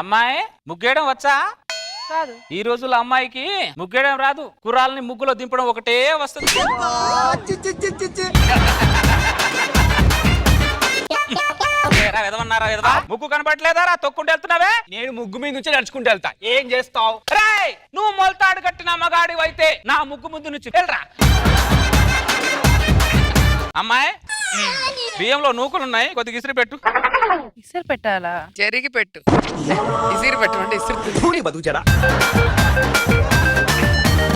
అమ్మాయి ముగ్గేయడం వచ్చా? రాదు. ఈ రోజుల్లో అమ్మాయికి ముగ్గేయడం రాదు, కుర్రాలని ముగ్గులో దింపడం ఒకటే వస్తుంది. ముగ్గు కనపట్లేదా? తొక్కుంటూ వెళ్తున్నావే. నేను ముగ్గు మీద నుంచి నడుచుకుంటూ వెళ్తా. ఏం చేస్తావు? నువ్వు మొలతాడు కట్టిన మగాడి అయితే నా ముగ్గు ముందు నుంచి వెళ్ళరా. అమ్మాయి బియ్యంలో నూకులున్నాయి, కొద్దిగా ఇసిరి పెట్టు. ఇసురు పెట్టాలా? జరిగి పెట్టు. ఇసిరి పెట్టు అంటే ఇసురు బతుకుచారా?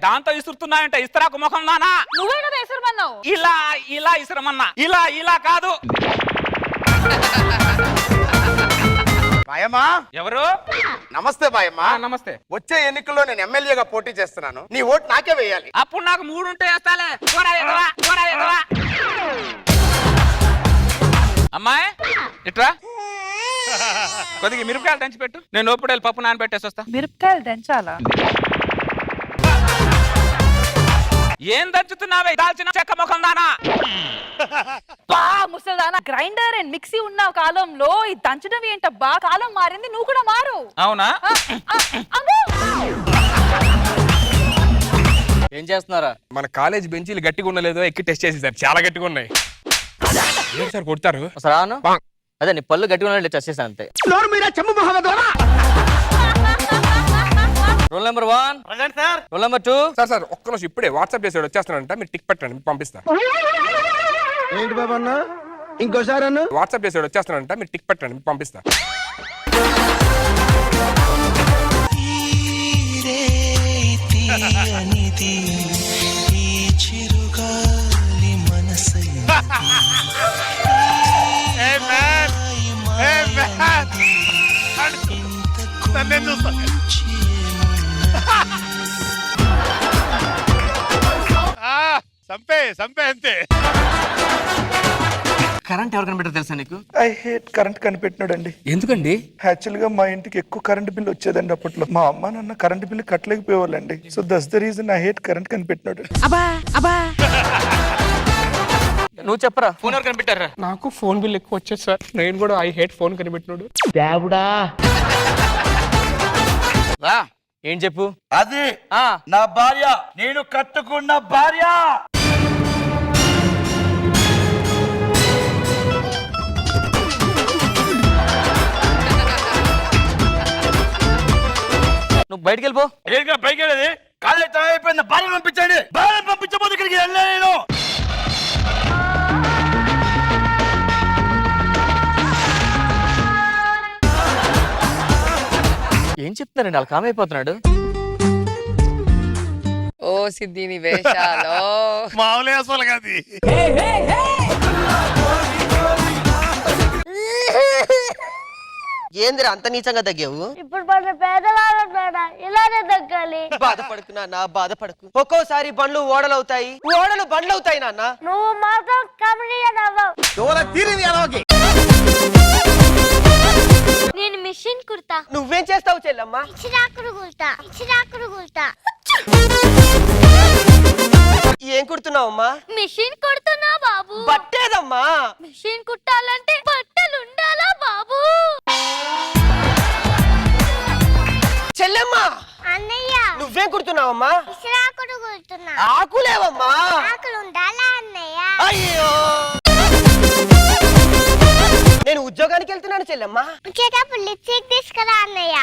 దాంతో ఇసురుతున్నాయంట. ఇస్తరాకు ముఖం నానా. నువ్వే కదా ఇసురమన్నావు. ఇలా ఇలా ఇసురమన్నా, ఇలా ఇలా కాదు. బాయమ్మా. ఎవరు? నమస్తే బాయమ్మా. నమస్తే. వచ్చే ఎన్నికల్లో నేను ఎమ్మెల్యేగా పోటీ చేస్తున్నాను. నీ ఓటు నాకే వేయాలి. అప్పుడు నాకు 3 ఉంటే వేస్తాలే. అమ్మాయి ఇట్రా, కొద్దిగా మిరపకాయలు దంచి పెట్టు. నేను లోపల పప్పు నానబెట్టేసి వస్తా. మిరపకాయలు దంచాలా? ఏం దంచుతున్నావే దాల్చిన చెక్క ముఖం దానా? ముసల్దానా, గ్రైండర్ అండ్ మిక్సీ ఉన్న కాలంలో ఈ దంచడం ఏంటబ్బా? కాలం మారింది, నువ్వు కూడా మారు. అవునా? ఏం చేస్తున్నారా? మన కాలేజ్ బెంచీలు గట్టిగా ఉండలేదో ఎక్కి టెస్ట్ చేసి సార్, చాలా గట్టిగా ఉన్నాయి. ఏంటి సార్ కొడతారు? రాను. అదే నీ పళ్ళు గట్టిగా ఉన్నట్టు టెస్ట్ చేశాను అంతే. Roll number 1, roll number 2. Sir sir ఒక్క నిమిషం, ఇప్పుడే వాట్సాప్ చేసాడు, వచ్చేస్తానంట. మీరు టిక్ పెట్టండి, మీకు పంపిస్తా. ఏంటి బాబా అన్న, ఇంకోసారి అన్న. వాట్సాప్ చేసాడు, వచ్చేస్తానంట. మీరు టిక్ పెట్టండి, మీకు పంపిస్తా. సంపే అంతే. కరెంట్ ఎవరు కనిపెట్టారు తెలుసా నీకు? ఐ హేట్ కరెంట్ కనిపెట్టినాడు అండి. ఎందుకండి? యాక్చువల్ గా మా ఇంటికి ఎక్కువ కరెంట్ బిల్ వచ్చేదండి అప్పట్లో. మా అమ్మ నాన్న కరెంట్ బిల్ కట్టలేకపోయేవాళ్ళండి. So that's the reason I hate current కనిపెట్టినాడు. నువ్వు చెప్పరా. ఫోన్ ఎవరు కనిపెట్టారా? నాకు ఫోన్ బిల్ ఎక్కువ వచ్చేది సార్. నేను కూడా ఐ హేట్ ఫోన్ కనిపెట్టినాడు. ఏం చెప్పు. అది నా భార్య, నేను కట్టుకున్న భార్య. నువ్వు బయటికి వెళ్ళిపో. పైకి వెళ్ళేది కాలేజ్ టైం అయిపోయింది. భార్య పంపించండి. భార్య పంపించబోతే ఇక్కడికి వెళ్ళా నేను. ఏం చెప్తున్నారండి? వాళ్ళు కామ్ అయిపోతున్నాడు. ఓ సిద్ధిని వేషాలో మామూలే అసలు కాదు. ఏందిరా అంత నీచంగా తగ్గావు? ఇప్పుడు మన పేదవాళ్ళ ఇలానే తగ్గాలి. బాధపడుకు నాన్న, బాధపడకు. ఒక్కోసారి బండ్లు ఓడలవుతాయి, ఓడలు బండ్లు అవుతాయి నాన్న. నువ్వు మాత్రం కమిడియన్ అవ్వవు. నేను మిషన్ కుడతా. నువ్వేం చేస్తావు చెల్లమ్మా? ఇచ్చిరాకుడు కుడతా. ఏం కుడుతున్నావమ్మా? మిషన్ కుడుతున్నా బాబు. బట్టేదమ్మా. మిషన్ కుట్టాలంటే బట్టలు ఉండాలా బాబు? చెల్లెమ్మా. అన్నయ్య నువ్వేం కుడుతున్నావమ్మా? ఇచ్చిరాకుడు కుడుతున్నా. ఆకులేవమ్మా. ఆకులు ఉండాలా అన్నయ్య? అయ్యో, నేను ఉద్యోగానికి వెళ్తున్నాను చెల్లెమ్మా. వచ్చేటప్పుడు లిప్స్టిక్ తీసుకురా అన్నయ్య.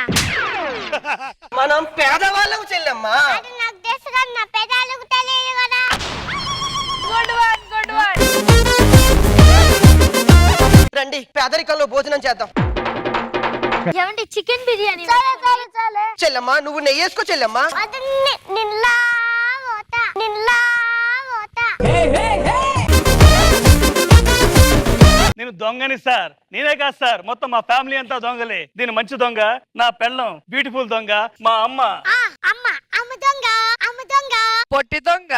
మనం పేదవాళ్ళం చెల్లెమ్మా. అది నాకు తెలుసు కానీ నా పెదాలకు తెలియదు కదా. Good one. రండి పేదరికంలో భోజనం చేద్దాం. ఏమండి చికెన్ బిర్యానీ? చాలే. చెల్లమ్మా నువ్వు నెయ్యి వేసుకో చెల్లమ్మా. నిల్లా పోతా. నేను దొంగని సార్. నేనే కాదు సార్, మొత్తం మా ఫ్యామిలీ అంతా దొంగలే. దీని మంచి దొంగ నా పెళ్ళం, బ్యూటిఫుల్ దొంగ మా అమ్మ. అమ్మ దొంగ. పొట్టి దొంగ.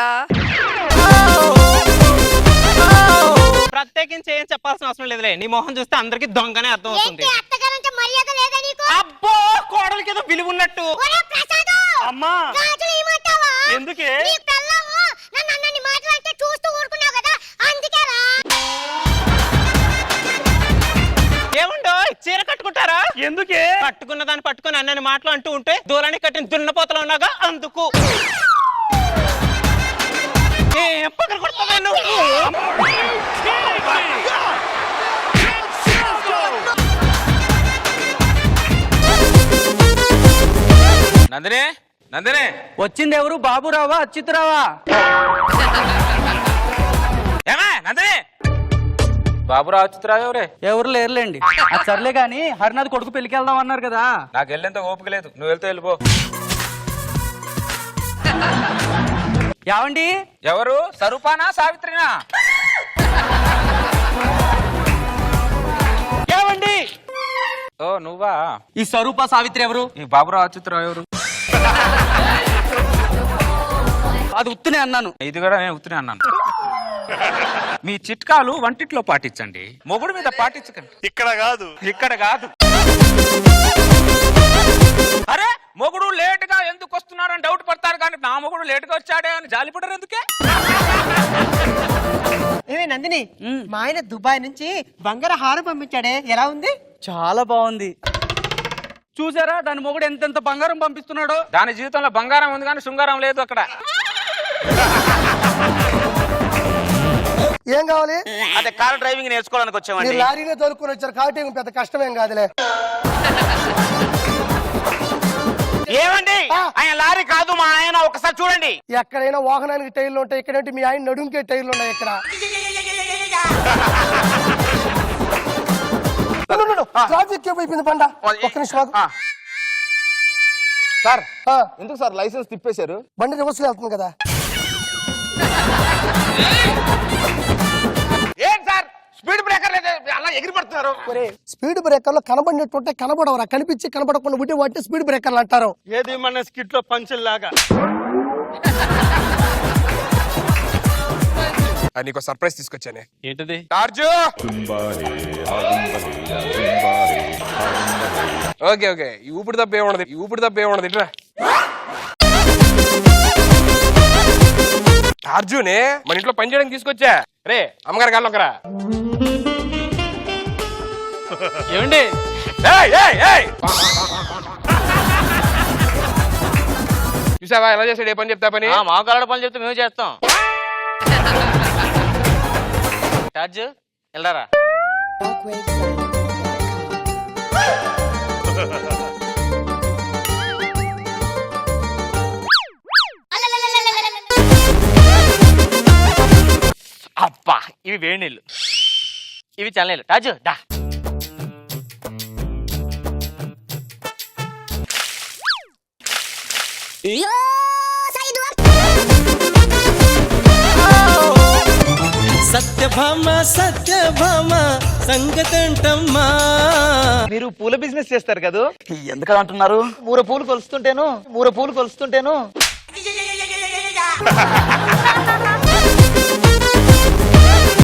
ప్రత్యేకించి ఏం చెప్పాల్సిన అవసరం లేదులే. నీ మొహం చూస్తే అందరికి దొంగనే అర్థం అవుతుంది. అత్తగారంటే మర్యాద లేదా నీకు? అబ్బో, కోడలికి ఏదో విలువ ఉన్నట్టు. ఒరే ప్రసాద్, అమ్మా గాజులు ఏమంటావా? ఎందుకే? నీ పిల్లవు నన్ను అన్నని మాట్లాడితే చూస్తూ ఊరుకున్నావు కదా, అందుకేరా. ఏముండో చీర కట్టుకుంటారా? ఎందుకే పట్టుకున్న దాన్ని పట్టుకుని అన్నని మాటలు అంటూ ఉంటే దూరానికి కట్టిన దున్నపోతలు ఉన్నాగా అందుకు. ఏం పక్కన కొడతావే నువ్వు? నందిని నందిని వచ్చింది ఎవరు? బాబురావా అచ్యుతరావా? ఏమా నందిని బాబురావు అచ్యుతరావు ఎవరే? ఎవరు లేరులేండి. అది సర్లే గాని హరినాథ్ కొడుకు పెళ్లికి వెళ్దాం అన్నారు కదా. నాకు వెళ్ళేంత ఓపిక లేదు, నువ్వు వెళ్తే వెళ్ళిపో. ఏమండి? ఎవరు? స్వరూపానా సావిత్రినా? ఏమండి? ఓ నువ్వా? ఈ స్వరూప సావిత్రి ఎవరు? ఈ బాబురావు అచ్యుతరావు ఎవరు? అది ఉత్తునే అన్నాను. ఇది కూడా నేను ఉత్తరే అన్నాను. మీ చిట్కాలు వంటిట్లో పాటించండి, మొగుడు మీద పాటించకండి. ఇక్కడ కాదు. ఇక్కడ కాదు. అరే మొగుడు లేట్ గా ఎందుకు వస్తున్నారని డౌట్ పడతారు, కానీ నా మొగుడు లేట్ గా వచ్చాడే అని జాలిపడరు ఎందుకే? ఏమే నందిని, మా ఆయన దుబాయ్ నుంచి బంగార హారం పంపించాడే, ఎలా ఉంది? చాలా బాగుంది. చూసారా దాని మొగుడు ఎంతెంత బంగారం పంపిస్తున్నాడో? దాని జీవితంలో బంగారం ఉంది కానీ శృంగారం లేదు అక్కడ. ఏం కావాలి? అదే కార్ డ్రైవింగ్ నేర్చుకోవడానికి వచ్చామండి. లారీనే తోలుకొని వచ్చారు కాబట్టి పెద్ద కష్టమేం కాదులే. ఏమండి ఆయన లారీ కాదు మా ఆయన, ఒకసారి చూడండి. ఎక్కడైనా వాహనానికి టైర్లు ఉంటాయి, ఇక్కడ మీ ఆయన నడుంకే టైర్లు ఉన్నాయి ఇక్కడ. ట్రాఫిక్ అయిపోయింది బండ. ఒక్క నిమిషం ఆగు. సార్ ఎందుకు సార్ లైసెన్స్ తిప్పేశారు? బండి రివర్స్ వెళ్తుంది కదా. ఏం సార్ స్పీడ్ బ్రేకర్ లేదు, అలా ఎగిరి పడుతున్నారు. స్పీడ్ బ్రేకర్లు కనబడినట్టుంటే కనబడవరా, కనిపించి కనబడకుండా ఉంటే వాటిని స్పీడ్ బ్రేకర్లు అంటారు. ఏది మన స్కిట్ లో పంచులు లాగా. నీకు సర్ప్రైజ్ తీసుకొచ్చానే. ఏంటిది? టార్జు. ఓకే ఓకే, ఈ ఊపిరి తప్ప ఏమున్నది, ఈ ఊపిరి తప్ప ఏమున్నది. ఇట్రా టార్జునే మన ఇంట్లో పని చేయడానికి తీసుకొచ్చా. రే అమ్మగారి కాళ్ళొకరా. ఏమండి? చూసావా ఎలా చేసాడు? ఏ పని చెప్తా పని. మా కాళ్ళ పని చెప్తే మేము చేస్తాం. టార్జు వెళ్ళారా? అబ్బా ఇవి వేడి నీళ్ళు, ఇవి చల్లనీళ్ళు. టార్జు దా. సత్యభామ సత్యభామ సంగతంటమ్మా. మీరు పూల బిజినెస్ చేస్తారు కదా? ఎందుకని అంటున్నారు? మూర పూలు కొలుస్తుంటేను